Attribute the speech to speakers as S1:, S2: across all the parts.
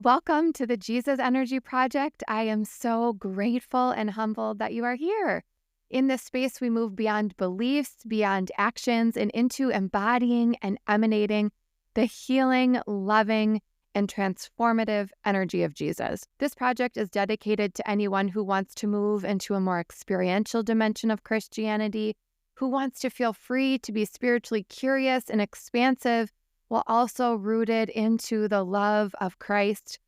S1: Welcome to the Jesus Energy Project. I am so grateful and humbled that you are here. In this space, we move beyond beliefs, beyond actions, and into embodying and emanating the healing, loving, and transformative energy of Jesus. This project is dedicated to anyone who wants to move into a more experiential dimension of Christianity, who wants to feel free to be spiritually curious and expansive, while also rooted into the love of Christ.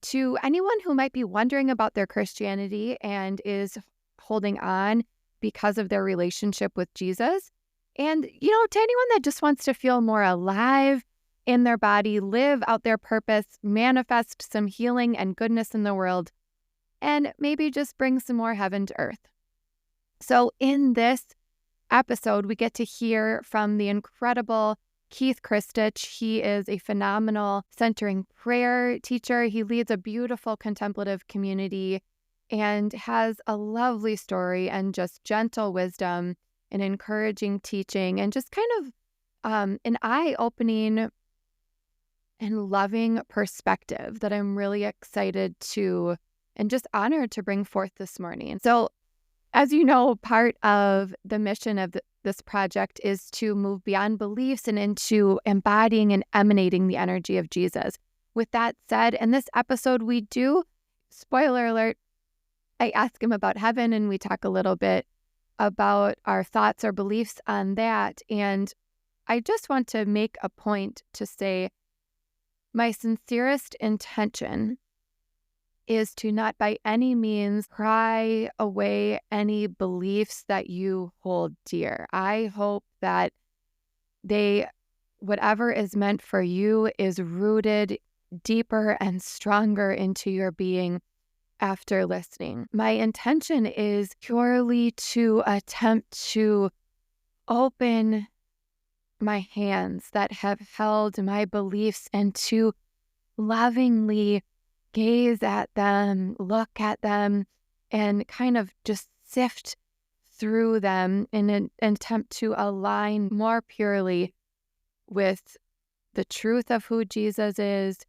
S1: To anyone who might be wondering about their Christianity and is holding on because of their relationship with Jesus. And, to anyone that just wants to feel more alive in their body, live out their purpose, manifest some healing and goodness in the world, and maybe just bring some more heaven to earth. So in this episode, we get to hear from the incredible Keith Kristich. He is a phenomenal centering prayer teacher. He leads a beautiful contemplative community and has a lovely story and just gentle wisdom and encouraging teaching and just kind of an eye-opening and loving perspective that I'm really excited to and just honored to bring forth this morning. So, as you know, part of the mission of this project is to move beyond beliefs and into embodying and emanating the energy of Jesus. With that said, in this episode, we do, spoiler alert, I ask him about heaven and we talk a little bit about our thoughts or beliefs on that. And I just want to make a point to say my sincerest intention is to not by any means pry away any beliefs that you hold dear. I hope that whatever is meant for you is rooted deeper and stronger into your being after listening. My intention is purely to attempt to open my hands that have held my beliefs and to lovingly gaze at them, look at them, and kind of just sift through them in an attempt to align more purely with the truth of who Jesus is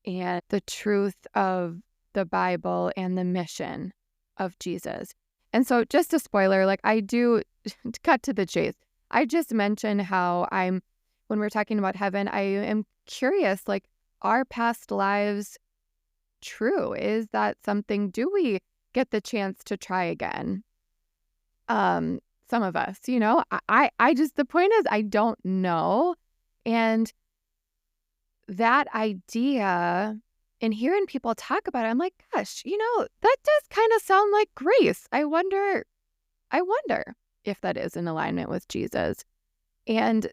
S1: and the truth of the Bible and the mission of Jesus. And so just a spoiler, I do, to cut to the chase, I just mentioned how when we're talking about heaven, I am curious, are past lives true? Is that something, do we get the chance to try again? Some of us, I just, the point is I don't know. And that idea and hearing people talk about it, I'm like, gosh, that does kind of sound like grace. I wonder if that is in alignment with Jesus. And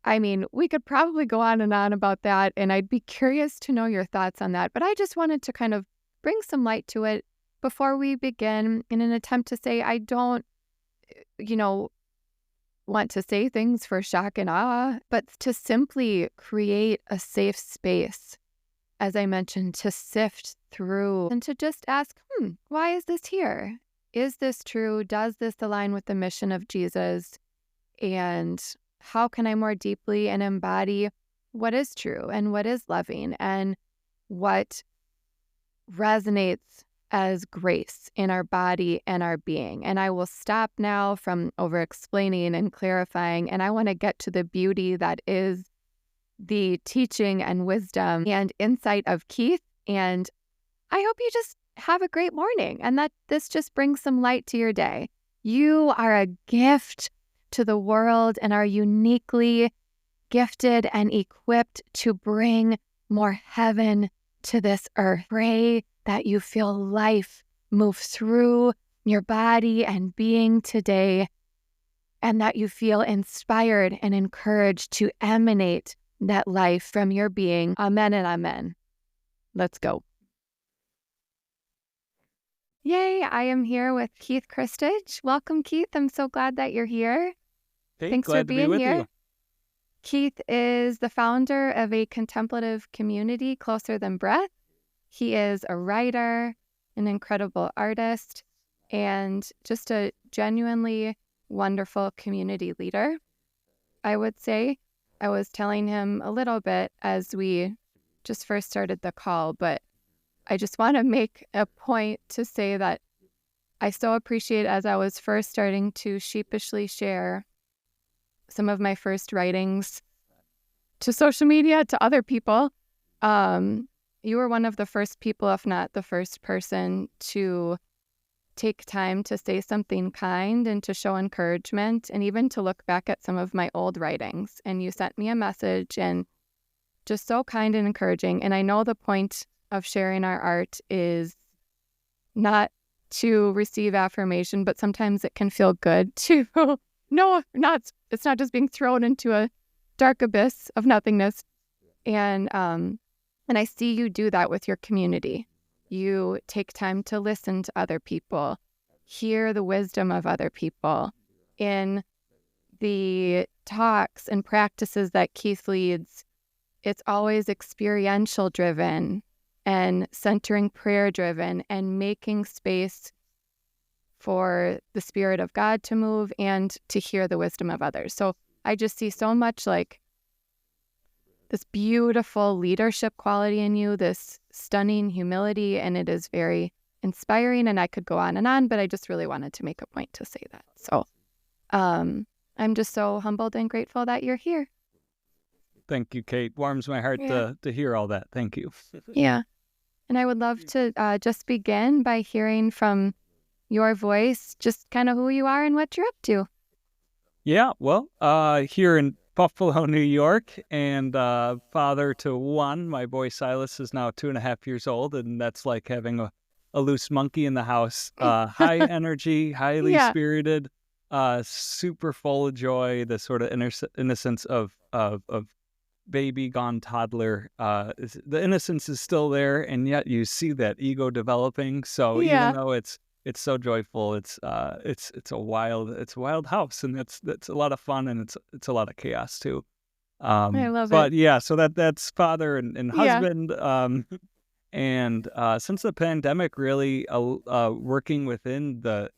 S1: I mean, we could probably go on and on about that, and I'd be curious to know your thoughts on that. But I just wanted to kind of bring some light to it before we begin in an attempt to say I don't, want to say things for shock and awe, but to simply create a safe space, as I mentioned, to sift through and to just ask, why is this here? Is this true? Does this align with the mission of Jesus? And how can I more deeply and embody what is true and what is loving and what resonates as grace in our body and our being? And I will stop now from over-explaining and clarifying, and I want to get to the beauty that is the teaching and wisdom and insight of Keith. And I hope you just have a great morning and that this just brings some light to your day. You are a gift to the world and are uniquely gifted and equipped to bring more heaven to this earth. Pray that you feel life move through your body and being today, and that you feel inspired and encouraged to emanate that life from your being. Amen and amen. Let's go. Yay, I am here with Keith Kristich. Welcome, Keith. I'm so glad that you're here.
S2: Hey,
S1: Thanks
S2: glad
S1: for being
S2: to be with
S1: here.
S2: you.
S1: Keith is the founder of a contemplative community, Closer Than Breath. He is a writer, an incredible artist, and just a genuinely wonderful community leader, I would say. I was telling him a little bit as we just first started the call, but I just want to make a point to say that I so appreciate, as I was first starting to sheepishly share some of my first writings to social media, to other people, you were one of the first people, if not the first person, to take time to say something kind and to show encouragement, and even to look back at some of my old writings. And you sent me a message, and just so kind and encouraging. And I know the point of sharing our art is not to receive affirmation, but sometimes it can feel good to it's not just being thrown into a dark abyss of nothingness. And I see you do that with your community. You take time to listen to other people, hear the wisdom of other people. In the talks and practices that Keith leads, it's always experiential driven and centering prayer driven and making space for the Spirit of God to move and to hear the wisdom of others. So I just see so much like this beautiful leadership quality in you, this stunning humility, and it is very inspiring. And I could go on, but I just really wanted to make a point to say that. So I'm just so humbled and grateful that you're here.
S2: Thank you, Kate. Warms my heart to hear all that. Thank you.
S1: Yeah. And I would love to just begin by hearing from your voice, just kind of who you are and what you're up to.
S2: Yeah, well, here in Buffalo, New York, and father to one. My boy Silas is now 2.5 years old, and that's like having a loose monkey in the house. High energy, highly spirited, super full of joy, the sort of innocence of baby gone toddler. The innocence is still there, and yet you see that ego developing. So even though it's so joyful, it's a wild house, and that's a lot of fun, and it's a lot of chaos too.
S1: I love
S2: but
S1: it.
S2: Yeah, so that's father and husband. And since the pandemic, really working within the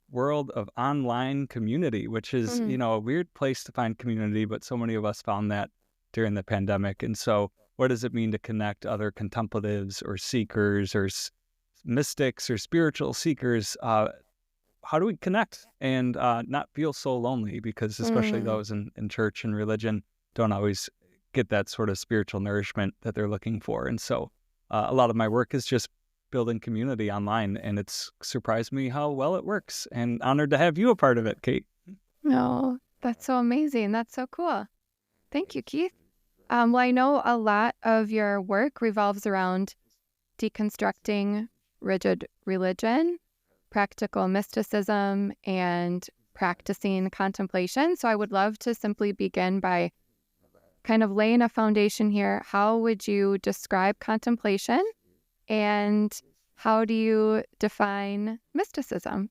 S2: world of online community, which is a weird place to find community, but so many of us found that during the pandemic. And so what does it mean to connect other contemplatives or seekers or mystics or spiritual seekers? How do we connect and not feel so lonely? Because especially those in church and religion don't always get that sort of spiritual nourishment that they're looking for. And so a lot of my work is just building community online, and it's surprised me how well it works, and honored to have you a part of it, Kate.
S1: Oh, that's so amazing. That's so cool. Thank you, Keith. Well, I know a lot of your work revolves around deconstructing rigid religion, practical mysticism, and practicing contemplation. So I would love to simply begin by kind of laying a foundation here. How would you describe contemplation, and how do you define mysticism?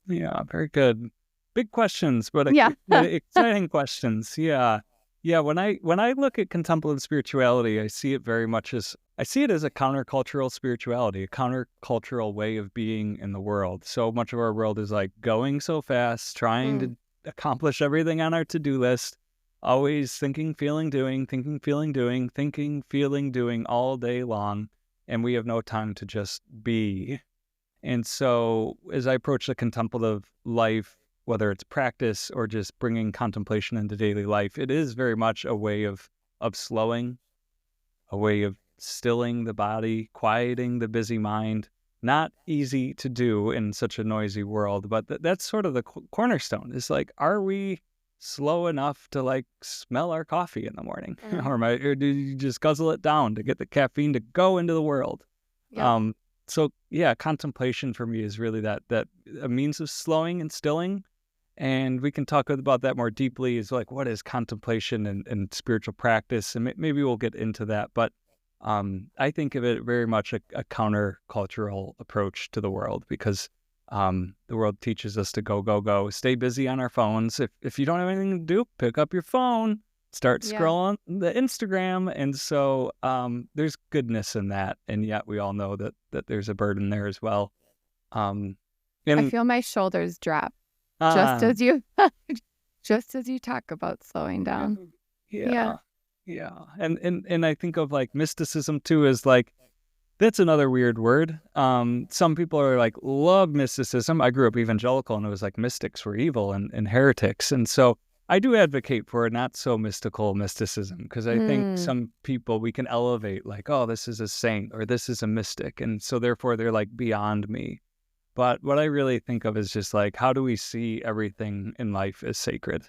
S2: Yeah, very good. Big questions, but
S1: Yeah.
S2: exciting questions. Yeah. When I look at contemplative spirituality, I see it as a countercultural spirituality, a countercultural way of being in the world. So much of our world is like going so fast, trying to accomplish everything on our to-do list, always thinking, feeling, doing, thinking, feeling, doing, thinking, feeling, doing all day long, and we have no time to just be. And so as I approach the contemplative life, whether it's practice or just bringing contemplation into daily life, it is very much a way of slowing, a way of stilling the body, quieting the busy mind. Not easy to do in such a noisy world, but that's sort of the cornerstone. Is like, are we slow enough to like smell our coffee in the morning, or do you just guzzle it down to get the caffeine to go into the world?
S1: Yep.
S2: So yeah, contemplation for me is really that a means of slowing and stilling. And we can talk about that more deeply, is like, what is contemplation and spiritual practice? And maybe we'll get into that. But I think of it very much a countercultural approach to the world, because the world teaches us to go, stay busy on our phones. If you don't have anything to do, pick up your phone, start scrolling the Instagram. And so there's goodness in that. And yet we all know that there's a burden there as well. I
S1: feel my shoulders drop. Just as you talk about slowing down.
S2: Yeah. Yeah. And I think of like mysticism too as like, that's another weird word. Some people are like, love mysticism. I grew up evangelical and it was like mystics were evil and heretics. And so I do advocate for a not so mystical mysticism because I think
S1: Mm,
S2: some people we can elevate like, oh, this is a saint or this is a mystic. And so therefore they're like beyond me. But what I really think of is just like, how do we see everything in life as sacred?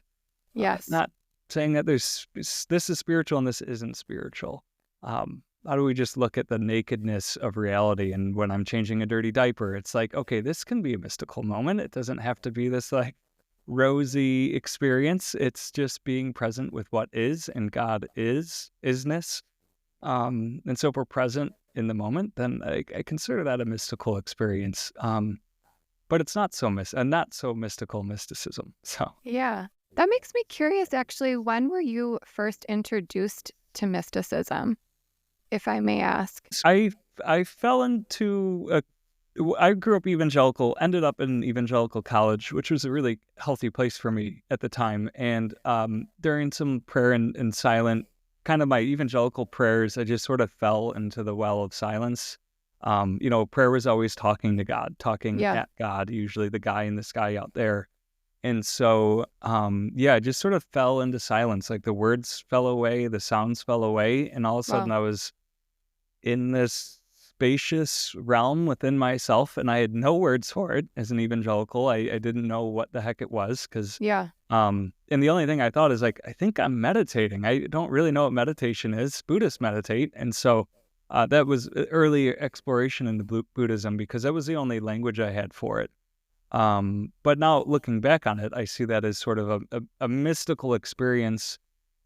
S1: yes.
S2: Not saying that this is spiritual and this isn't spiritual. How do we just look at the nakedness of reality? And when I'm changing a dirty diaper, it's like, okay, this can be a mystical moment. It doesn't have to be this like rosy experience. It's just being present with what is, and God is isness. And so if we're present in the moment, then I consider that a mystical experience. But it's not so not so mystical mysticism. So
S1: Yeah. That makes me curious, actually. When were you first introduced to mysticism, if I may ask?
S2: I fell into I grew up evangelical, ended up in evangelical college, which was a really healthy place for me at the time. And during some prayer and silent, kind of my evangelical prayers, I just sort of fell into the well of silence. Prayer was always talking to God, talking
S1: Yeah.
S2: at God, usually the guy in the sky out there. And so, I just sort of fell into silence. Like the words fell away, the sounds fell away, and all of a sudden
S1: Wow.
S2: I was in this spacious realm within myself, and I had no words for it as an evangelical. I didn't know what the heck it was because,
S1: Yeah.
S2: and the only thing I thought is like, I think I'm meditating. I don't really know what meditation is. Buddhists meditate. And so that was early exploration into Buddhism because that was the only language I had for it. But now looking back on it, I see that as sort of a mystical experience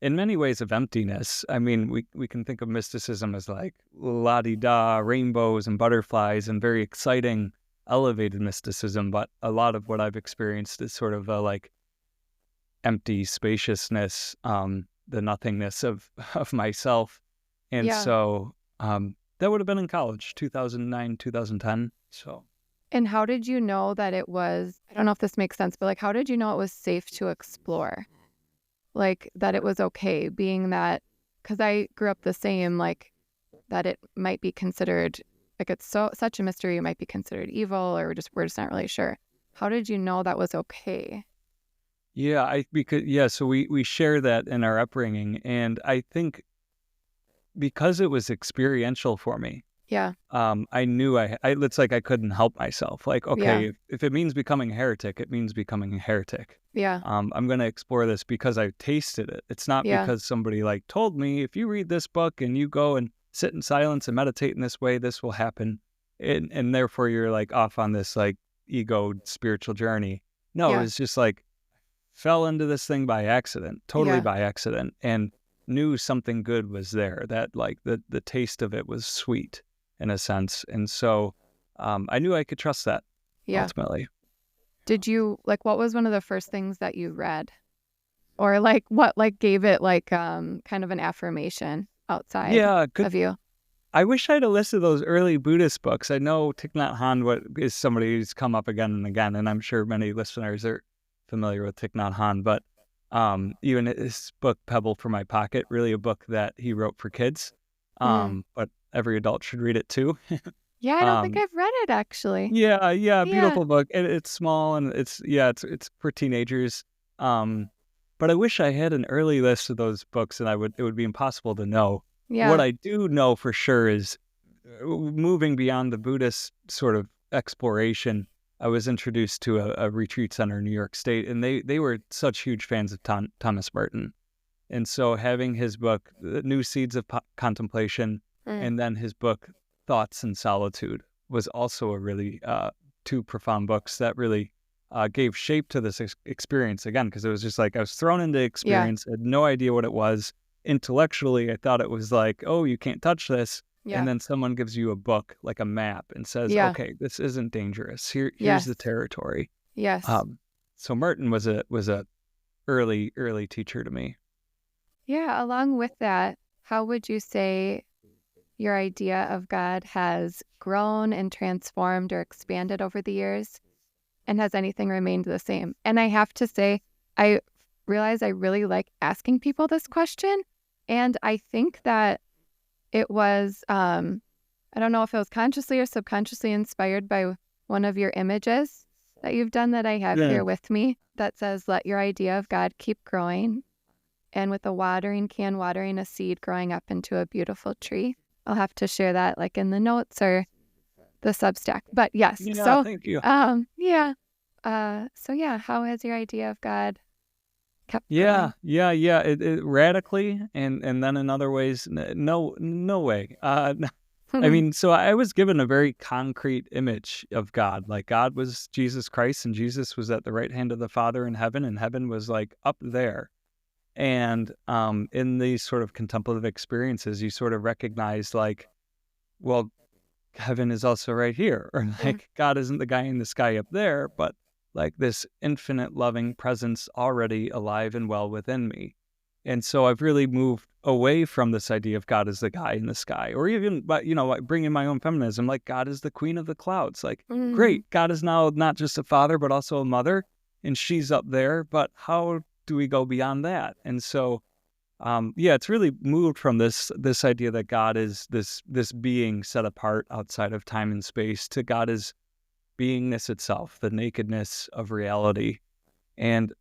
S2: in many ways of emptiness. I mean, we can think of mysticism as like la-di-da, rainbows and butterflies and very exciting, elevated mysticism. But a lot of what I've experienced is sort of a like empty spaciousness, the nothingness of myself. And
S1: Yeah.
S2: so that would have been in college, 2009, 2010. So.
S1: And how did you know that it was, I don't know if this makes sense, but like, how did you know it was safe to explore? Like, that it was okay, being that, because I grew up the same, like, that it might be considered, like, it's such a mystery, it might be considered evil, or we're just not really sure. How did you know that was okay?
S2: So we share that in our upbringing, and I think because it was experiential for me,
S1: Yeah.
S2: I knew it's like I couldn't help myself. Like,
S1: Yeah.
S2: okay, if it means becoming a heretic, it means becoming a heretic.
S1: Yeah.
S2: I'm going to explore this because I've tasted it. It's not
S1: Yeah.
S2: because somebody like told me, if you read this book and you go and sit in silence and meditate in this way, this will happen. And therefore you're like off on this like ego spiritual journey. No, it
S1: Yeah.
S2: was just like fell into this thing by accident, totally
S1: Yeah.
S2: by accident, and knew something good was there, that like the taste of it was sweet in a sense. And so I knew I could trust that
S1: Yeah.
S2: ultimately.
S1: Did you, like, what was one of the first things that you read? Or like, what, like, gave it, like, kind of an affirmation outside
S2: Yeah,
S1: of you?
S2: I wish I'd have listed those early Buddhist books. I know Thich Nhat Hanh is somebody who's come up again and again, and I'm sure many listeners are familiar with Thich Nhat Hanh, but even his book, Pebble for My Pocket, really a book that he wrote for kids,
S1: Mm.
S2: but every adult should read it too.
S1: Yeah, I don't think
S2: um,
S1: I've read it actually.
S2: yeah,
S1: Yeah.
S2: beautiful book. It's small and it's for teenagers. Um, but I wish I had an early list of those books, and it would be impossible to know. What
S1: Yeah.
S2: I do know for sure is moving beyond the Buddhist sort of exploration. I was introduced to a retreat center in New York State, and they were such huge fans of Thomas Merton. And so having his book, New Seeds of Contemplation,
S1: Mm.
S2: and then his book, Thoughts in Solitude, was also a really two profound books that really gave shape to this experience again, because it was just like I was thrown into
S1: Yeah.
S2: experience, had no idea what it was. Intellectually, I thought it was like, oh, you can't touch this. And
S1: Yeah.
S2: then someone gives you a book, like a map, and says,
S1: Yeah.
S2: okay, this isn't dangerous. Here's the
S1: Yes.
S2: territory.
S1: Yes.
S2: So Merton was a early teacher to me.
S1: Yeah. Along with that, how would you say your idea of God has grown and transformed or expanded over the years? And has anything remained the same? And I have to say, I realize I really like asking people this question And I think that it was, I don't know if it was consciously or subconsciously inspired by one of your images that you've done that I have here with me that says, let your idea of God keep growing. And with a watering can, watering a seed growing up into a beautiful tree. I'll have to share that like in the notes or the Substack. But yes, so
S2: thank you.
S1: yeah. So yeah, how has your idea of God kept
S2: Yeah,
S1: going?
S2: yeah. It radically, and then in other ways, no way. I mean, so I was given a very concrete image of God. Like God was Jesus Christ, and Jesus was at the right hand of the Father in heaven, and heaven was like up there. And in these sort of contemplative experiences, you sort of recognize like, well, heaven is also right here, or like God isn't the guy in the sky up there, but like this infinite loving presence already alive and well within me. And so I've really moved away from this idea of God as the guy in the sky, or even, but like bringing my own feminism, like God is the queen of the clouds. Like, great, God is now not just a father, but also a mother, and she's up there. But how do we go beyond that? And so it's really moved from this idea that God is this being set apart outside of time and space to God is beingness itself, the nakedness of reality, and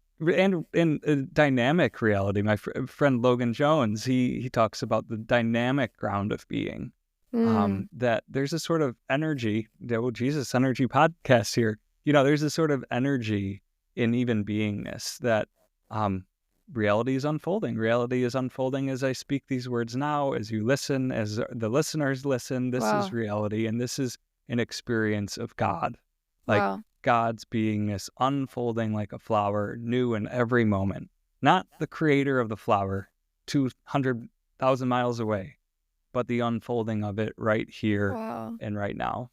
S2: dynamic reality. My friend Logan Jones, he talks about the dynamic ground of being. That there's a sort of energy. Jesus Energy podcast here. There's a sort of energy in even beingness that. Reality is unfolding. Reality is unfolding as I speak these words now, as you listen, as the listeners listen. This is reality, and this is an experience of God. Like God's beingness unfolding like a flower, new in every moment. Not the creator of the flower 200,000 miles away, but the unfolding of it right here and right now.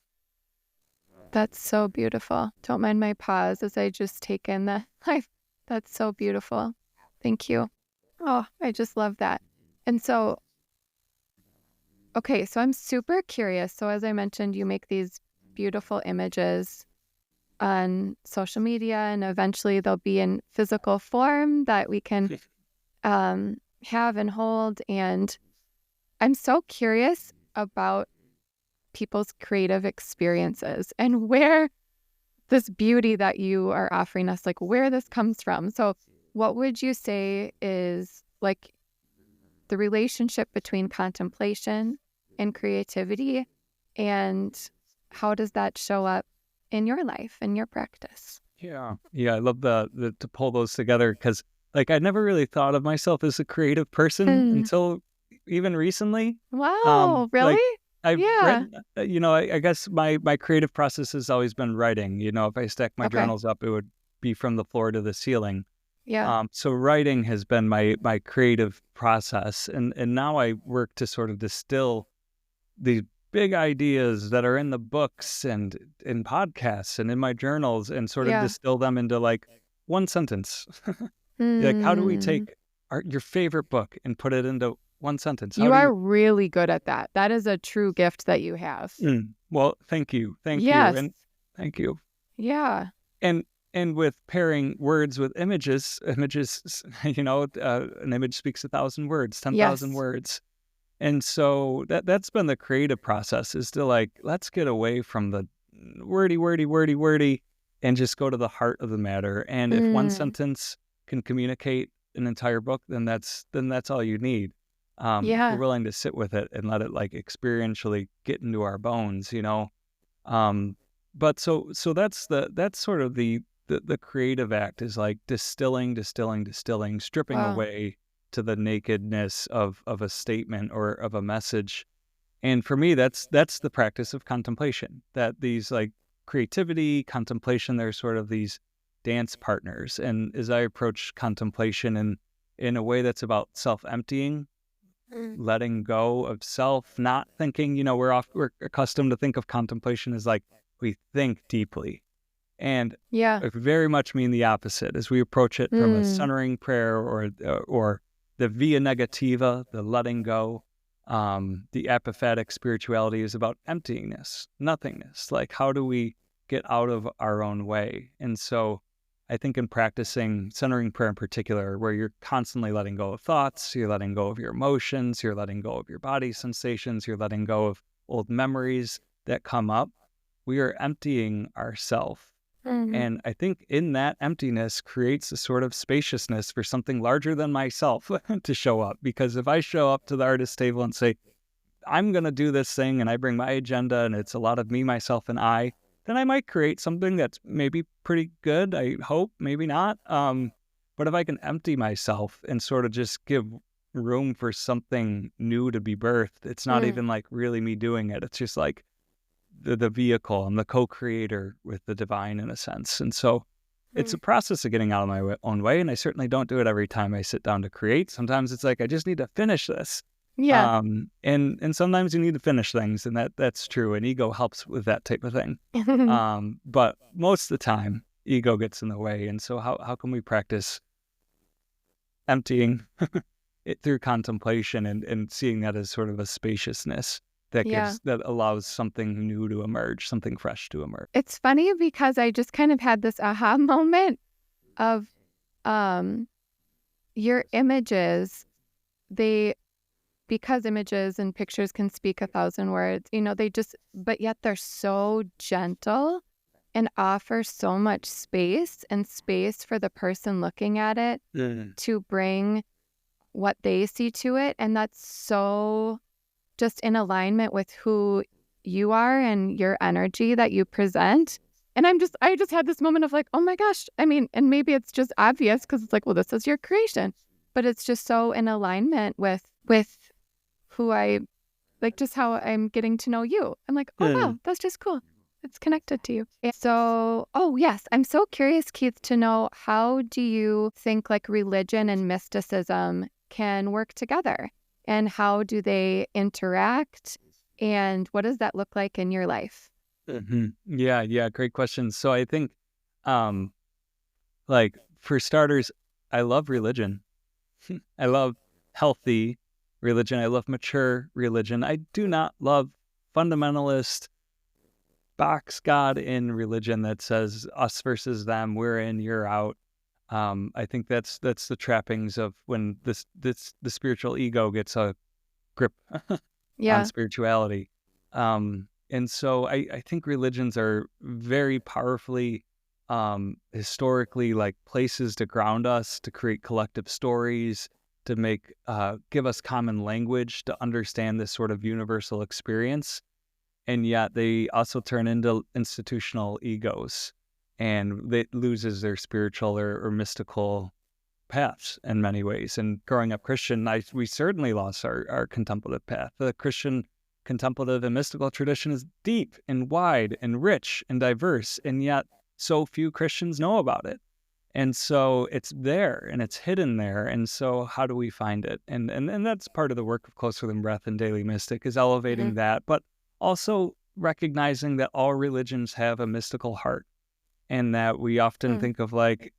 S1: That's so beautiful. Don't mind my pause as I just take in the life. That's so beautiful. Thank you. Oh, I just love that. And so, okay, so I'm super curious. So as I mentioned, you make these beautiful images on social media, and eventually they'll be in physical form that we can have and hold. And I'm so curious about people's creative experiences and where this beauty that you are offering us, like where this comes from. So what would you say is like the relationship between contemplation and creativity, and how does that show up in your life and your practice?
S2: Yeah, I love the to pull those together, because like I never really thought of myself as a creative person until even recently.
S1: Wow, really?
S2: Like I've written, I guess my creative process has always been writing. If I stack my journals up, it would be from the floor to the ceiling.
S1: Yeah.
S2: So writing has been my creative process, and now I work to sort of distill these big ideas that are in the books and in podcasts and in my journals, and sort of distill them into like one sentence. Like, how do we take your favorite book and put it into one sentence?
S1: You are really good at that. That is a true gift that you have.
S2: Well, thank you, and thank you.
S1: Yeah.
S2: And with pairing words with images, an image speaks 1,000 words, 10,000 words. And so that's been the creative process, is to like, let's get away from the wordy, and just go to the heart of the matter. And if one sentence can communicate an entire book, then that's all you need. We're willing to sit with it and let it like experientially get into our bones, But so that's sort of the creative act, is like distilling, stripping away to the nakedness of a statement or of a message. And for me, that's the practice of contemplation, that these like creativity, contemplation, they're sort of these dance partners. And as I approach contemplation in a way that's about self-emptying, letting go of self, not thinking, we're accustomed to think of contemplation as like we think deeply. And I very much mean the opposite, as we approach it from a centering prayer or the via negativa, the letting go. The apophatic spirituality is about emptiness, nothingness. Like, how do we get out of our own way? And so I think in practicing centering prayer in particular, where you're constantly letting go of thoughts, you're letting go of your emotions, you're letting go of your body sensations, you're letting go of old memories that come up, we are emptying ourselves. And I think in that emptiness creates a sort of spaciousness for something larger than myself to show up. Because if I show up to the artist table and say, I'm going to do this thing, and I bring my agenda, and it's a lot of me, myself, and I, then I might create something that's maybe pretty good. I hope, maybe not. But if I can empty myself and sort of just give room for something new to be birthed, it's not even like really me doing it. It's just like the vehicle. I'm the co-creator with the divine in a sense. And so it's a process of getting out of my own way. And I certainly don't do it every time I sit down to create. Sometimes it's like, I just need to finish this.
S1: Yeah.
S2: And sometimes you need to finish things, and that's true. And ego helps with that type of thing. But most of the time, ego gets in the way. And so how can we practice emptying it through contemplation and seeing that as sort of a spaciousness that that allows something new to emerge, something fresh to emerge.
S1: It's funny because I just kind of had this aha moment of your images, because images and pictures can speak 1,000 words, but yet they're so gentle and offer so much space for the person looking at it to bring what they see to it. And that's so just in alignment with who you are and your energy that you present. And I just had this moment of like, oh my gosh, I mean, and maybe it's just obvious because it's like, well, this is your creation, but it's just so in alignment with who I, like, just how I'm getting to know you. I'm like, oh wow, that's just cool. It's connected to you. And so, oh yes, I'm so curious, Keith, to know, how do you think like religion and mysticism can work together? And how do they interact? And what does that look like in your life?
S2: Yeah, great question. So I think, like, for starters, I love religion. I love healthy religion. I love mature religion. I do not love fundamentalist box God in religion that says us versus them, we're in, you're out. I think that's the trappings of when the spiritual ego gets a grip on spirituality. And so I think religions are very powerfully historically like places to ground us, to create collective stories, to give us common language to understand this sort of universal experience. And yet they also turn into institutional egos, and it loses their spiritual or mystical paths in many ways. And growing up Christian, we certainly lost our contemplative path. The Christian contemplative and mystical tradition is deep and wide and rich and diverse, and yet so few Christians know about it. And so it's there and it's hidden there. And so how do we find it? And that's part of the work of Closer Than Breath and Daily Mystic, is elevating that, but also recognizing that all religions have a mystical heart, and that we often think of, like,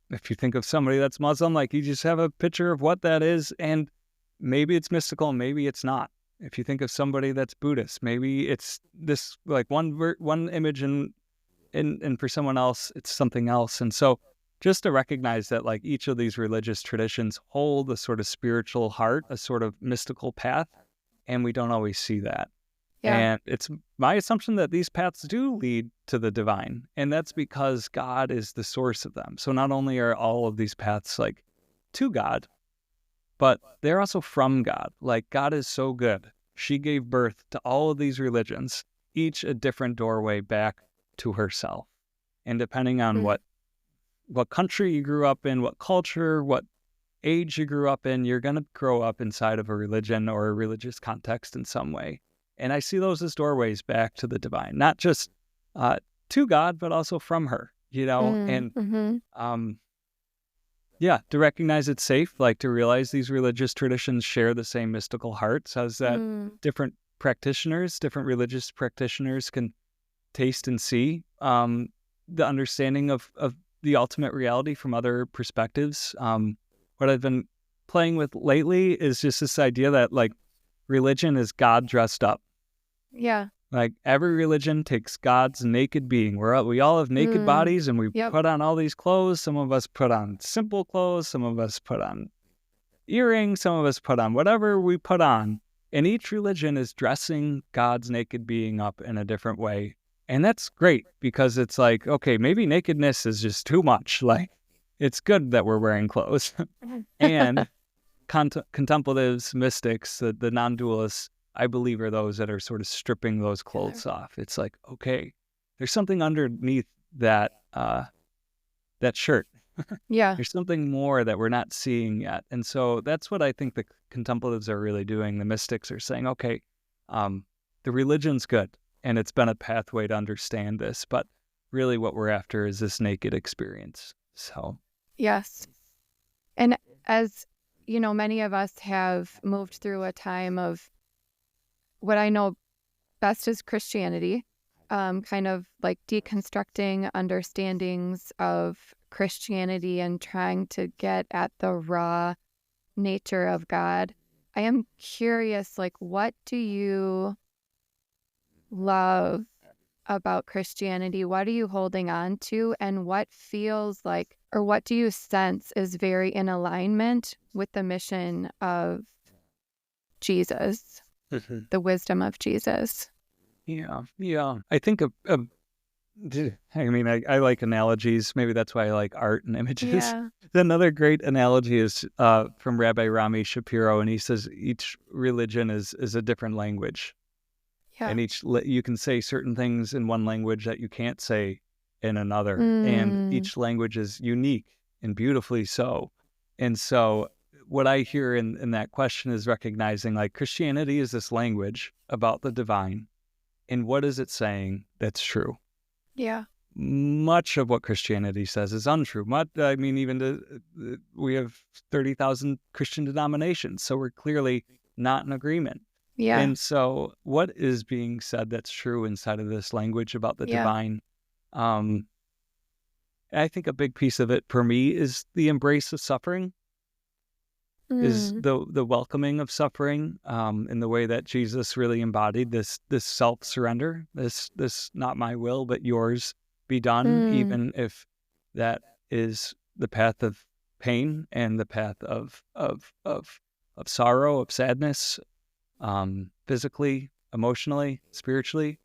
S2: if you think of somebody that's Muslim, like, you just have a picture of what that is, and maybe it's mystical, maybe it's not. If you think of somebody that's Buddhist, maybe it's this, like, one image, and for someone else, it's something else. And so just to recognize that, like, each of these religious traditions hold a sort of spiritual heart, a sort of mystical path, and we don't always see that. And it's my assumption that these paths do lead to the divine, and that's because God is the source of them. So not only are all of these paths like to God, but they're also from God. Like, God is so good. She gave birth to all of these religions, each a different doorway back to herself. And depending on what country you grew up in, what culture, what age you grew up in, you're going to grow up inside of a religion or a religious context in some way. And I see those as doorways back to the divine, not just to God, but also from her, and to recognize it's safe, like to realize these religious traditions share the same mystical heart, says that different religious practitioners can taste and see the understanding of the ultimate reality from other perspectives. What I've been playing with lately is just this idea that, like, religion is God dressed up.
S1: Yeah.
S2: Like every religion takes God's naked being. We all have naked bodies, and we
S1: Yep.
S2: put on all these clothes. Some of us put on simple clothes. Some of us put on earrings. Some of us put on whatever we put on. And each religion is dressing God's naked being up in a different way. And that's great, because it's like, okay, maybe nakedness is just too much. Like, it's good that we're wearing clothes. And contemplatives, mystics, the non-dualists, I believe, are those that are sort of stripping those clothes off. It's like, okay, there's something underneath that that shirt.
S1: Yeah.
S2: There's something more that we're not seeing yet. And so that's what I think the contemplatives are really doing. The mystics are saying, okay, the religion's good, and it's been a pathway to understand this, but really what we're after is this naked experience. So
S1: Yes. And as you know, many of us have moved through a time of what I know best as Christianity, kind of like deconstructing understandings of Christianity and trying to get at the raw nature of God. I am curious, like, what do you love about Christianity? What are you holding on to? And what feels like, or what do you sense is very in alignment with the mission of Jesus, the wisdom of Jesus?
S2: Yeah. I think I like analogies. Maybe that's why I like art and images.
S1: Yeah.
S2: Another great analogy is from Rabbi Rami Shapiro, and he says each religion is a different language.
S1: Yeah.
S2: And you can say certain things in one language that you can't say in another. And each language is unique and beautifully so. And so what I hear in that question is recognizing, like, Christianity is this language about the divine. And what is it saying that's true?
S1: Yeah.
S2: Much of what Christianity says is untrue. We have 30,000 Christian denominations, so we're clearly not in agreement.
S1: Yeah.
S2: And so what is being said that's true inside of this language about the divine? I think a big piece of it for me is the embrace of suffering, is the welcoming of suffering, in the way that Jesus really embodied this self-surrender, this not my will, but yours be done, even if that is the path of pain and the path of sorrow, of sadness, physically, emotionally, spiritually.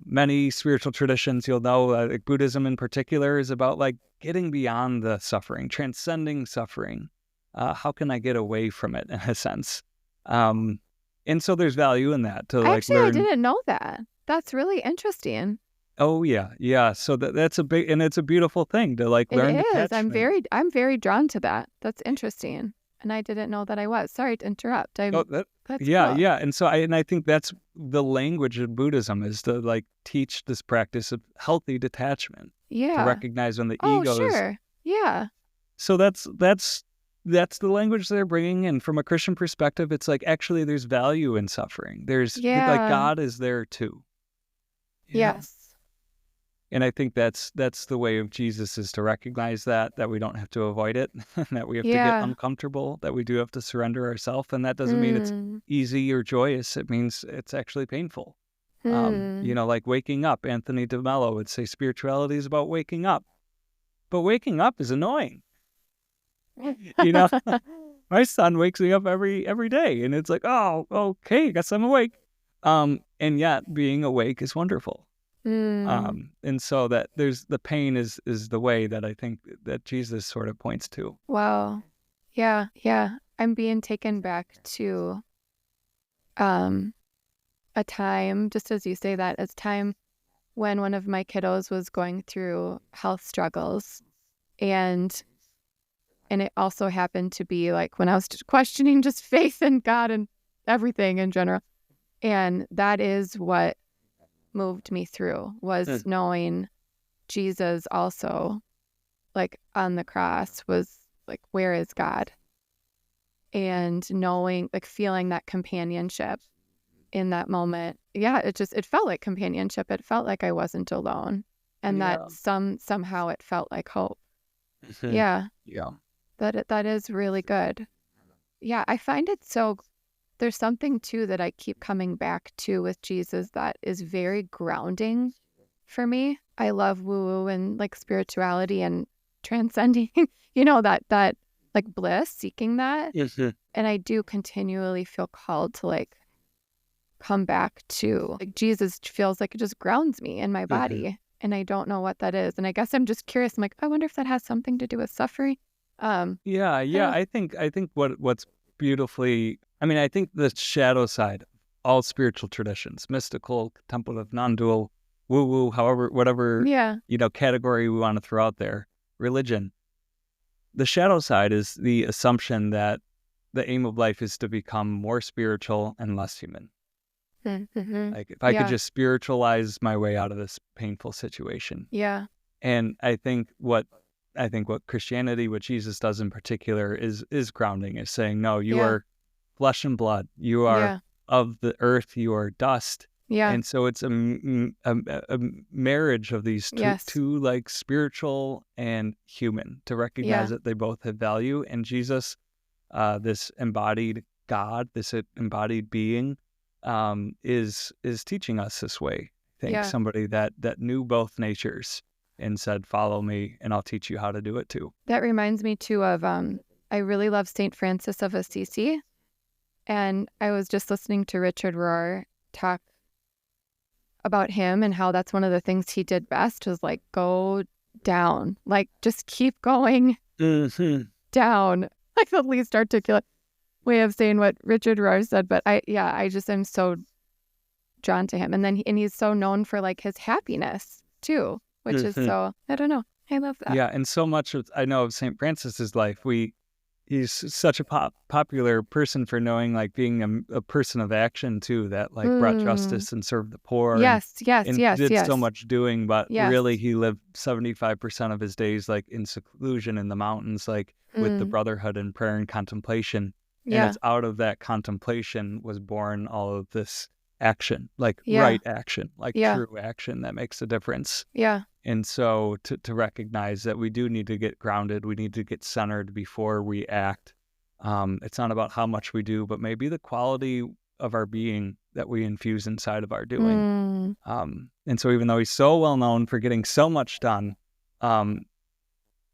S2: Many spiritual traditions, you'll know, like Buddhism in particular, is about like getting beyond the suffering, transcending suffering. How can I get away from it, in a sense? And so there's value in that to like
S1: Actually,
S2: learn.
S1: I didn't know that. That's really interesting.
S2: Oh yeah. So that's a big, and it's a beautiful thing to like learn
S1: It is.
S2: detachment.
S1: I'm very drawn to that. That's interesting. And I didn't know that I was. Sorry to interrupt. That's
S2: yeah,
S1: cool.
S2: yeah. And so I think that's the language of Buddhism, is to like teach this practice of healthy detachment.
S1: Yeah.
S2: To recognize when the
S1: Oh,
S2: ego is.
S1: sure. Yeah.
S2: So that's the language they're bringing in. From a Christian perspective, it's like, actually there's value in suffering. There's like God is there too.
S1: Yes.
S2: And I think that's the way of Jesus, is to recognize that we don't have to avoid it, that we have to get uncomfortable, that we do have to surrender ourselves. And that doesn't mean it's easy or joyous. It means it's actually painful. Like waking up. Anthony DeMello would say spirituality is about waking up. But waking up is annoying. My son wakes me up every day, and it's like, oh, okay, I guess I'm awake. And yet being awake is wonderful. And so that there's the pain is the way that I think that Jesus sort of points to.
S1: Wow. Yeah. I'm being taken back to a time, just as you say that, as time when one of my kiddos was going through health struggles. And it also happened to be like when I was questioning just faith in God and everything in general. And that is what moved me through, was knowing Jesus also, like on the cross, was like, where is God? And knowing, like feeling that companionship in that moment. Yeah, it felt like companionship. It felt like I wasn't alone. And that somehow it felt like hope. Yeah.
S2: Yeah.
S1: That is really good. Yeah, I find it so there's something too that I keep coming back to with Jesus that is very grounding for me. I love woo-woo and like spirituality and transcending, that like bliss, seeking that.
S2: Mhm.
S1: And I do continually feel called to like come back to like Jesus feels like it just grounds me in my body. And I don't know what that is. And I guess I'm just curious. I'm like, I wonder if that has something to do with suffering.
S2: Yeah,
S1: don't-
S2: I think what's beautifully, I mean, I think the shadow side of all spiritual traditions, mystical, contemplative, non-dual, woo-woo, however, whatever,
S1: yeah.
S2: category we want to throw out there, religion. The shadow side is the assumption that the aim of life is to become more spiritual and less human.
S1: Mm-hmm.
S2: Like if I could
S1: Yeah.
S2: just spiritualize my way out of this painful situation.
S1: Yeah.
S2: And I think what Christianity, what Jesus does in particular, is grounding, is saying, no, you
S1: Yeah.
S2: are flesh and blood. You are
S1: Yeah.
S2: of the earth. You are dust.
S1: Yeah.
S2: And so it's a marriage of these
S1: Yes.
S2: two like spiritual and human, to recognize that they both have value. And Jesus, this embodied God, this embodied being, is teaching us this way. I think
S1: Yeah.
S2: somebody that knew both natures and said, "Follow me, and I'll teach you how to do it too."
S1: That reminds me too of I really love Saint Francis of Assisi, and I was just listening to Richard Rohr talk about him and how that's one of the things he did best was like go down, like just keep going down, like the least articulate way of saying what Richard Rohr said. But I just am so drawn to him, and then he's so known for like his happiness too, which is so, I don't know, I love that.
S2: Yeah, and so much of I know of St. Francis's life, he's such a popular person for knowing, like, being a person of action too, that like brought justice and served the poor.
S1: Yes.
S2: And did so much doing, but
S1: Yes.
S2: really he lived 75% of his days like in seclusion in the mountains, like with the brotherhood and prayer and contemplation. And it's out of that contemplation was born all of this action, like right action, like true action that makes a difference.
S1: Yeah.
S2: And so to recognize that we do need to get grounded, we need to get centered before we act. It's not about how much we do, but maybe the quality of our being that we infuse inside of our doing. And so even though he's so well known for getting so much done,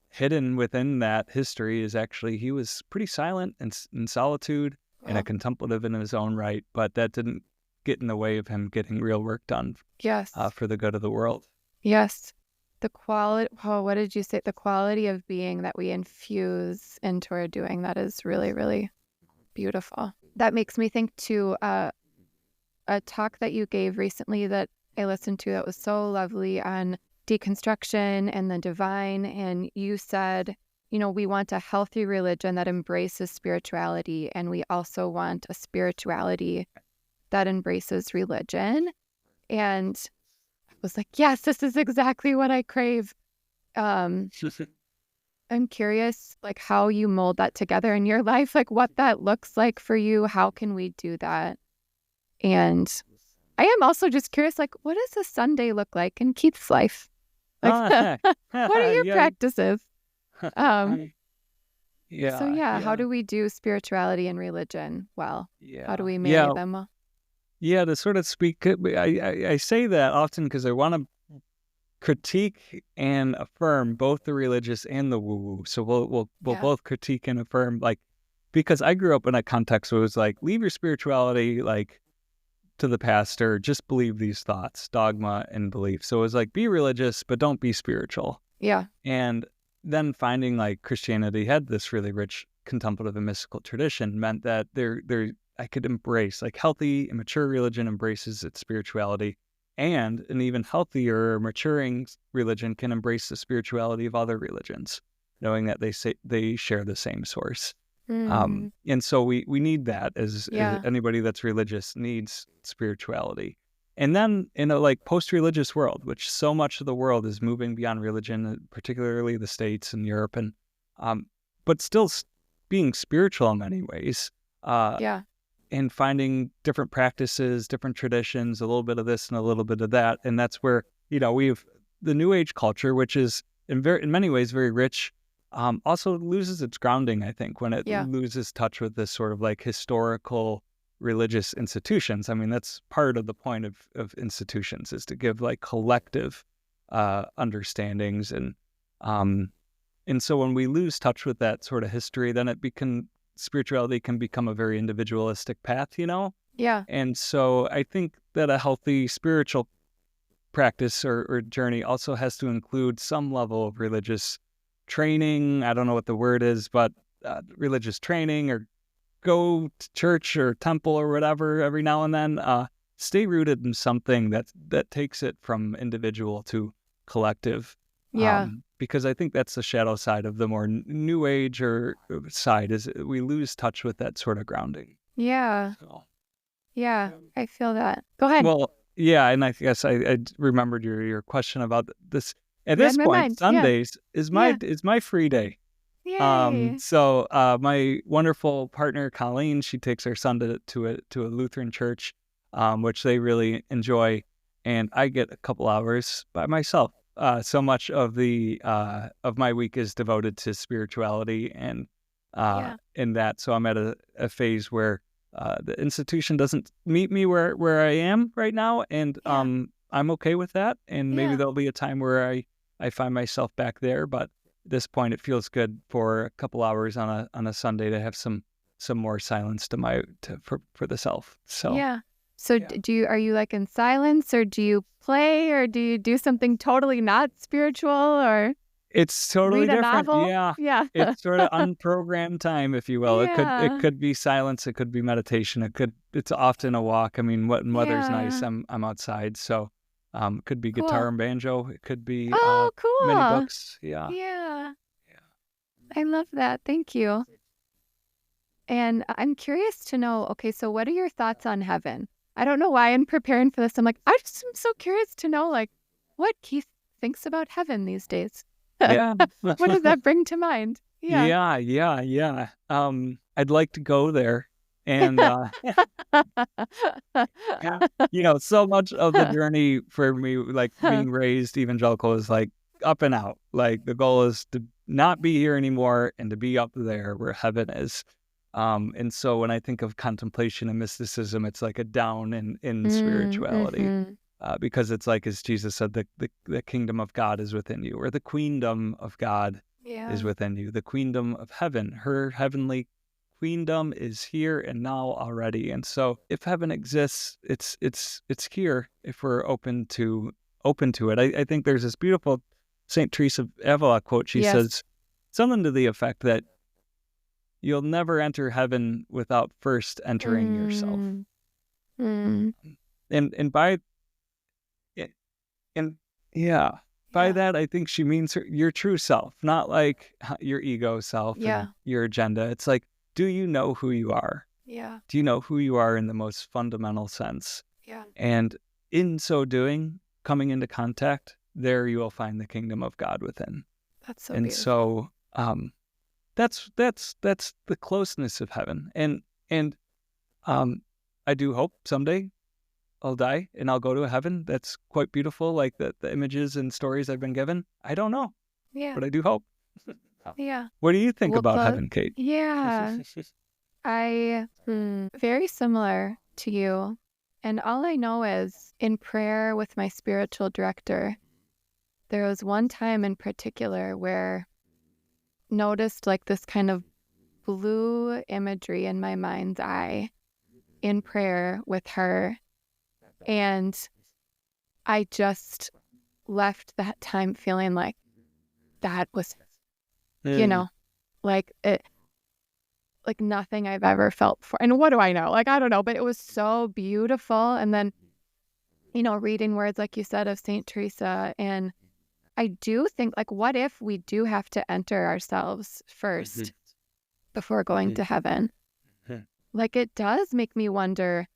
S2: hidden within that history is actually he was pretty silent and in solitude and a contemplative in his own right, but that didn't get in the way of him getting real work done.
S1: Yes.
S2: For the good of the world.
S1: Yes. The quality, what did you say? The quality of being that we infuse into our doing. That is really, really beautiful. That makes me think to a talk that you gave recently that I listened to that was so lovely on deconstruction and the divine. And you said, we want a healthy religion that embraces spirituality, and we also want a spirituality that embraces religion. And was like, yes, this is exactly what I crave. I'm curious, like, how you mold that together in your life, like what that looks like for you. How can we do that? And I am also just curious, like, what does a Sunday look like in Keith's life? Like, what are your practices? So how do we do spirituality and religion well? How do we marry them well?
S2: Yeah, to sort of speak, I say that often because I want to critique and affirm both the religious and the woo-woo. So we'll both critique and affirm, like, because I grew up in a context where it was like, leave your spirituality like to the pastor, just believe these thoughts, dogma and belief. So it was like, be religious, but don't be spiritual.
S1: Yeah.
S2: And then finding like Christianity had this really rich contemplative and mystical tradition meant that I could embrace, like, healthy and mature religion embraces its spirituality, and an even healthier, maturing religion can embrace the spirituality of other religions, knowing that they share the same source. And so we need that as anybody that's religious needs spirituality. And then in a like post-religious world, which so much of the world is moving beyond religion, particularly the States and Europe, and but still being spiritual in many ways. And finding different practices, different traditions, a little bit of this and a little bit of that. And that's where, we've the New Age culture, which is in many ways very rich, also loses its grounding, I think, when it loses touch with this sort of like historical religious institutions. I mean, that's part of the point of institutions, is to give like collective understandings. And so when we lose touch with that sort of history, then spirituality can become a very individualistic path,
S1: Yeah.
S2: And so I think that a healthy spiritual practice or journey also has to include some level of religious training. I don't know what the word is, but religious training, or go to church or temple or whatever every now and then. Stay rooted in something that takes it from individual to collective.
S1: Yeah.
S2: Because I think that's the shadow side of the more new age or side, is we lose touch with that sort of grounding.
S1: Yeah.
S2: So.
S1: Yeah. I feel that. Go ahead.
S2: Well, yeah, and I guess I remembered your question about this. At
S1: Read
S2: this
S1: my
S2: point,
S1: mind.
S2: Sundays is my free day.
S1: Yay.
S2: So my wonderful partner Colleen, she takes her son to a Lutheran church, which they really enjoy, and I get a couple hours by myself. So much of my week is devoted to spirituality and in that. So I'm at a phase where the institution doesn't meet me where I am right now, and I'm okay with that. And maybe there'll be a time where I find myself back there, but at this point, it feels good for a couple hours on a Sunday to have some more silence for the self. So
S1: yeah. So are you like in silence, or do you play, or do you do something totally not spiritual, or
S2: it's totally
S1: read a
S2: different?
S1: novel?
S2: Yeah. It's sort of unprogrammed time, if you will. It could be silence. It could be meditation. It's often a walk. I mean, when weather's nice, I'm outside. So it could be guitar and banjo. It could be
S1: cool.
S2: many books. Yeah.
S1: I love that. Thank you. And I'm curious to know, okay, so what are your thoughts on heaven? I don't know why in preparing for this, I'm like, I just am so curious to know, like, what Keith thinks about heaven these days.
S2: Yeah.
S1: What does that bring to mind?
S2: Yeah. I'd like to go there. And, so much of the journey for me, like being raised evangelical, is like up and out. Like the goal is to not be here anymore and to be up there where heaven is. And so when I think of contemplation and mysticism, it's like a down in spirituality, because it's like, as Jesus said, the kingdom of God is within you, or the queendom of God is within you. The queendom of heaven, her heavenly queendom, is here and now already. And so if heaven exists, it's here if we're open to it. I think there's this beautiful St. Teresa of Avila quote. She says something to the effect that you'll never enter heaven without first entering yourself. And by that, I think she means your true self, not like your ego self and your agenda. It's like, do you know who you are? Do you know who you are in the most fundamental sense? And in so doing, coming into contact, there you will find the kingdom of God within.
S1: That's so
S2: and
S1: beautiful.
S2: So that's the closeness of heaven. And I do hope someday I'll die and I'll go to a heaven that's quite beautiful, like the images and stories I've been given. I don't know, but I do hope. What do you think about heaven, Kate?
S1: I very similar to you. And all I know is, in prayer with my spiritual director, there was one time in particular where noticed like this kind of blue imagery in my mind's eye in prayer with her. And I just left that time feeling like that was, like it, like nothing I've ever felt before. And what do I know? Like, I don't know, but it was so beautiful. And then, reading words, like you said, of St. Teresa. And I do think, like, what if we do have to enter ourselves first before going to heaven? Like, it does make me wonder,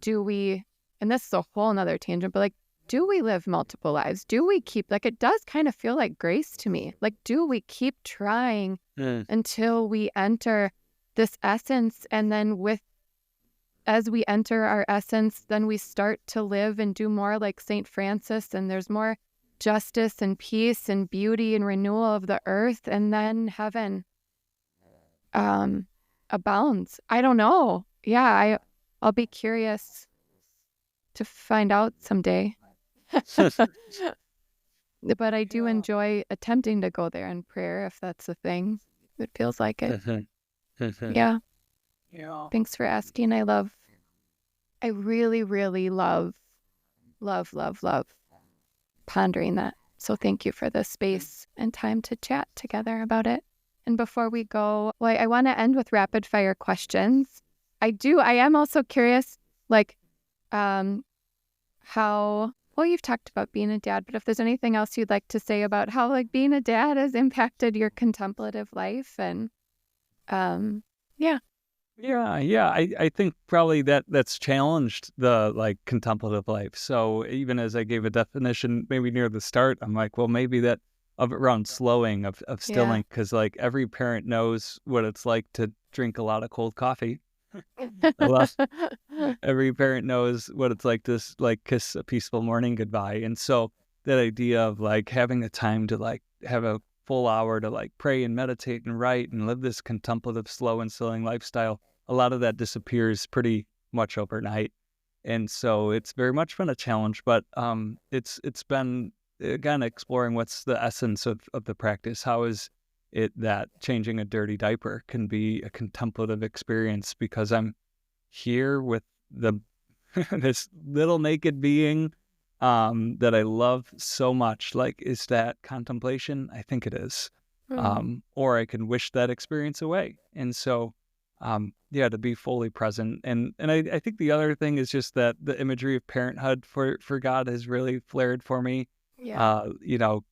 S1: do we, and this is a whole nother tangent, but like, do we live multiple lives? Do we keep, like, it does kind of feel like grace to me. Like, do we keep trying until we enter this essence? And then as we enter our essence, then we start to live and do more like St. Francis, and there's more justice and peace and beauty and renewal of the earth, and then heaven abounds. I don't know. I'll be curious to find out someday. But I do enjoy attempting to go there in prayer, if that's a thing. It feels like it. Yeah.
S2: Yeah.
S1: Thanks for asking. I really, really love pondering that. So thank you for the space and time to chat together about it. And before we go, well, I want to end with rapid fire questions. I am also curious, like, how, well, you've talked about being a dad, but if there's anything else you'd like to say about how, like, being a dad has impacted your contemplative life and, yeah.
S2: Yeah. I think probably that's challenged the like contemplative life. So even as I gave a definition maybe near the start, I'm like, well, maybe that of around slowing, of stilling, because like every parent knows what it's like to drink a lot of cold coffee. Every parent knows what it's like to like kiss a peaceful morning goodbye. And so that idea of like having a time to like have a full hour to like pray and meditate and write and live this contemplative, slow and stilling lifestyle, a lot of that disappears pretty much overnight. And so it's very much been a challenge, but it's been, again, exploring what's the essence of the practice. How is it that changing a dirty diaper can be a contemplative experience because I'm here with the this little naked being that I love so much. Like, is that contemplation? I think it is. Or I can wish that experience away. And so yeah, to be fully present. And I think the other thing is just that the imagery of parenthood for God has really flared for me.
S1: Yeah.
S2: You know,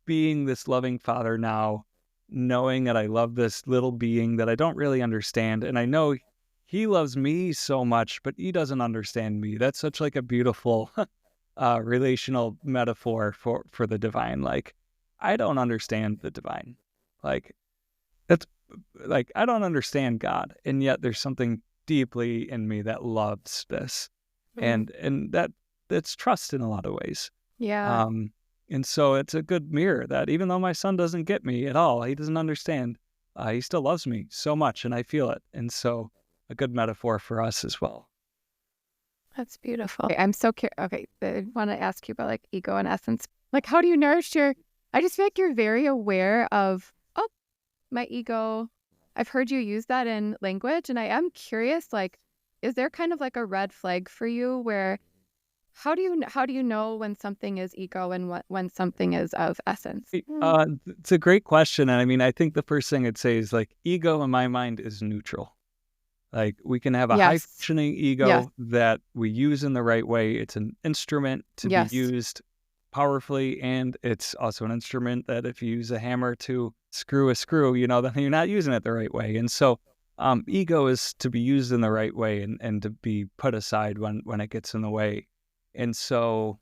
S2: being this loving father now, knowing that I love this little being that I don't really understand. And I know he loves me so much, but he doesn't understand me. That's such like a beautiful relational metaphor for the divine. Like, I don't understand the divine. Like, that's like, I don't understand God. And yet there's something deeply in me that loves this. And that's trust in a lot of ways.
S1: Yeah.
S2: And so it's a good mirror that even though my son doesn't get me at all, he doesn't understand, he still loves me so much and I feel it. And so a good metaphor for us as well.
S1: That's beautiful. I'm so curious. Okay, I want to ask you about like ego and essence. Like, how do you nourish I just feel like you're very aware of, oh, my ego. I've heard you use that in language, and I am curious, like, is there kind of like a red flag for you where, how do you know when something is ego and when something is of essence?
S2: It's a great question. And I mean, I think the first thing I'd say is like, ego in my mind is neutral. Like, we can have a high functioning ego that we use in the right way. It's an instrument to be used powerfully. And it's also an instrument that if you use a hammer to screw a screw, you know, then you're not using it the right way. And so ego is to be used in the right way and to be put aside when it gets in the way. And so,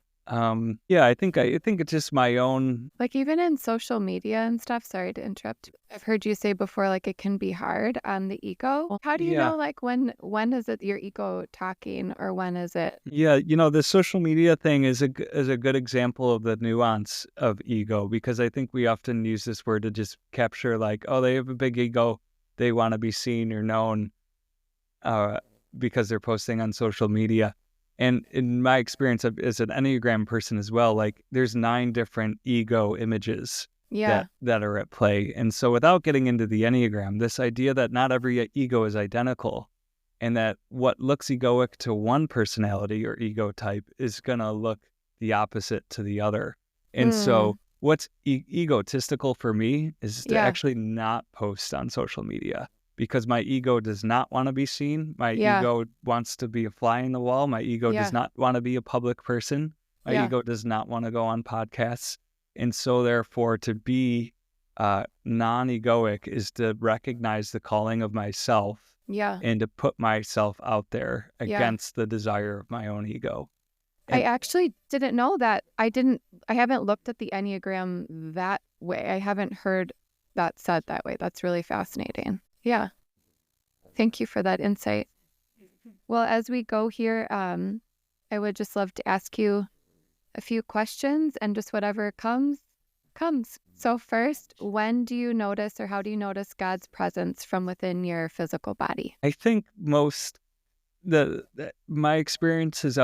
S2: yeah, I think it's just my own.
S1: Like, even in social media and stuff, sorry to interrupt. I've heard you say before, like, it can be hard on the ego. How do you know, like, when is it your ego talking or when is it?
S2: Yeah, you know, the social media thing is a good example of the nuance of ego, because I think we often use this word to just capture like, oh, they have a big ego. They want to be seen or known because they're posting on social media. And in my experience as an Enneagram person as well, like, there's 9 different ego images that are at play. And so without getting into the Enneagram, this idea that not every ego is identical and that what looks egoic to one personality or ego type is going to look the opposite to the other. And so what's egotistical for me is to actually not post on social media. Because my ego does not want to be seen. My ego wants to be a fly in the wall. My ego does not want to be a public person. My ego does not want to go on podcasts. And so therefore, to be non-egoic is to recognize the calling of myself and to put myself out there against the desire of my own ego.
S1: I actually didn't know that. I haven't looked at the Enneagram that way. I haven't heard that said that way. That's really fascinating. Yeah. Thank you for that insight. Well, as we go here, I would just love to ask you a few questions and just whatever comes. So first, when do you notice or how do you notice God's presence from within your physical body?
S2: I think most my experience has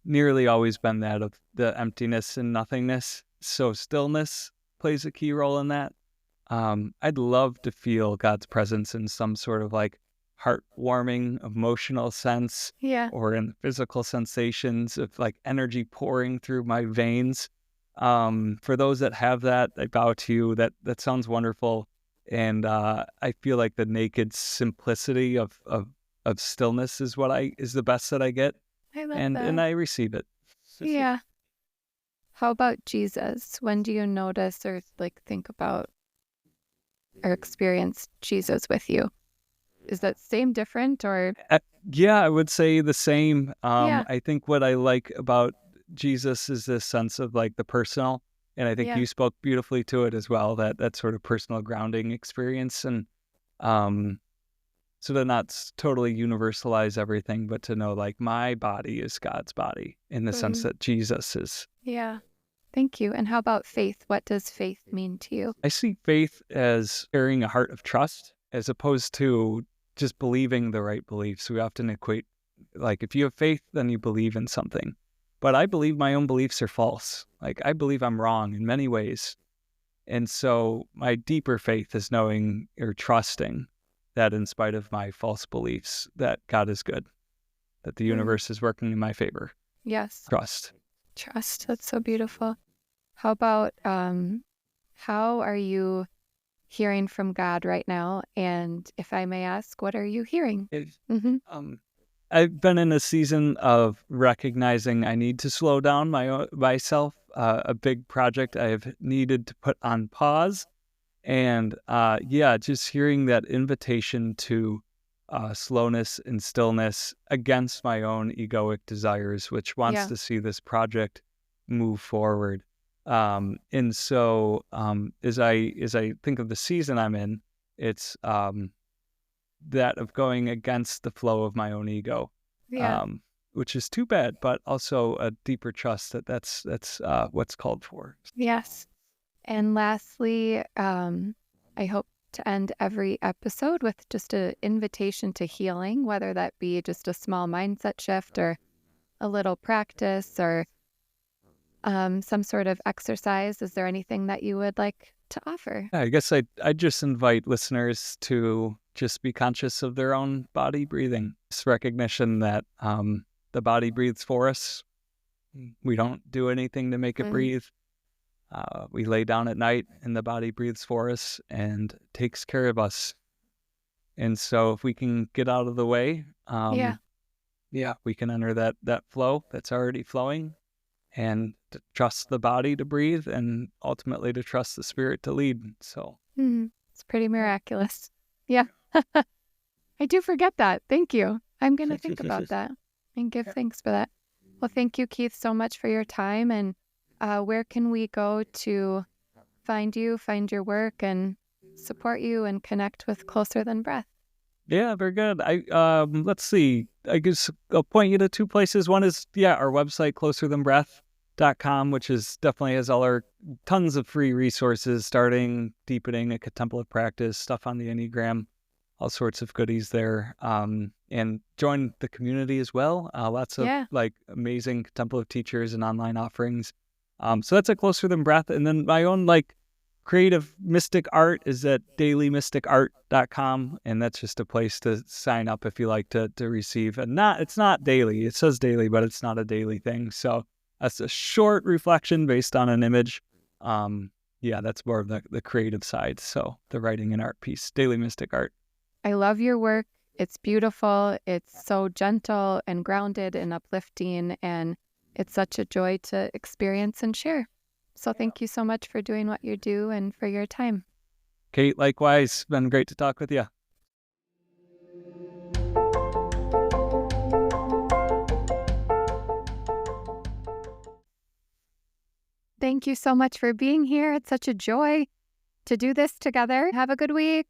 S2: nearly always been that of the emptiness and nothingness. So stillness plays a key role in that. I'd love to feel God's presence in some sort of like heartwarming emotional sense,
S1: Yeah.
S2: or in physical sensations of like energy pouring through my veins. For those that have that, I bow to you. That sounds wonderful. And I feel like the naked simplicity of stillness is the best that I get.
S1: I love
S2: And
S1: that.
S2: I receive it.
S1: Yeah. How about Jesus? When do you notice or like think about or experience Jesus with you? Is that same, different, or?
S2: Yeah, I would say the same.
S1: Yeah.
S2: I think what I like about Jesus is this sense of like the personal, and I think
S1: Yeah.
S2: you spoke beautifully to it as well. That sort of personal grounding experience, and um, so to not totally universalize everything, but to know like my body is God's body in the sense that Jesus is.
S1: Yeah. Thank you. And how about faith? What does faith mean to you?
S2: I see faith as carrying a heart of trust as opposed to just believing the right beliefs. We often equate, like, if you have faith, then you believe in something. But I believe my own beliefs are false. Like, I believe I'm wrong in many ways. And so my deeper faith is knowing or trusting that in spite of my false beliefs, that God is good, that the universe is working in my favor.
S1: Yes.
S2: Trust.
S1: That's so beautiful. How about how are you hearing from God right now? And if I may ask, what are you hearing?
S2: I've been in a season of recognizing I need to slow down myself. A big project I have needed to put on pause. And just hearing that invitation to slowness and stillness against my own egoic desires, which wants to see this project move forward. And so as I think of the season I'm in, it's that of going against the flow of my own ego, which is too bad, but also a deeper trust that's what's called for.
S1: Yes. And lastly, I hope to end every episode with just an invitation to healing, whether that be just a small mindset shift or a little practice or some sort of exercise. Is there anything that you would like to offer?
S2: I guess I just invite listeners to just be conscious of their own body breathing. This recognition that the body breathes for us. We don't do anything to make it breathe. We lay down at night and the body breathes for us and takes care of us. And so if we can get out of the way, we can enter that flow that's already flowing, and to trust the body to breathe, and ultimately to trust the spirit to lead. So
S1: it's pretty miraculous. Yeah. I do forget that. Thank you. I'm going to think about that and give thanks for that. Well, thank you, Keith, so much for your time. And where can we go to find you, find your work, and support you and connect with Closer Than Breath?
S2: Yeah, very good. Let's see. I guess I'll point you to two places. One is, our website, closerthanbreath.com, which definitely has tons of free resources, starting, deepening a contemplative practice, stuff on the Enneagram, all sorts of goodies there. And join the community as well. Lots of amazing contemplative teachers and online offerings. So that's a Closer Than Breath. And then my own creative mystic art is at dailymysticart.com, and that's just a place to sign up if you like to receive. And it's not daily. It says daily, but it's not a daily thing. So that's a short reflection based on an image. That's more of the creative side. So the writing and art piece, Daily Mystic Art.
S1: I love your work. It's beautiful. It's so gentle and grounded and uplifting, and it's such a joy to experience and share. So thank you so much for doing what you do and for your time.
S2: Kate, likewise. Been great to talk with you.
S1: Thank you so much for being here. It's such a joy to do this together. Have a good week.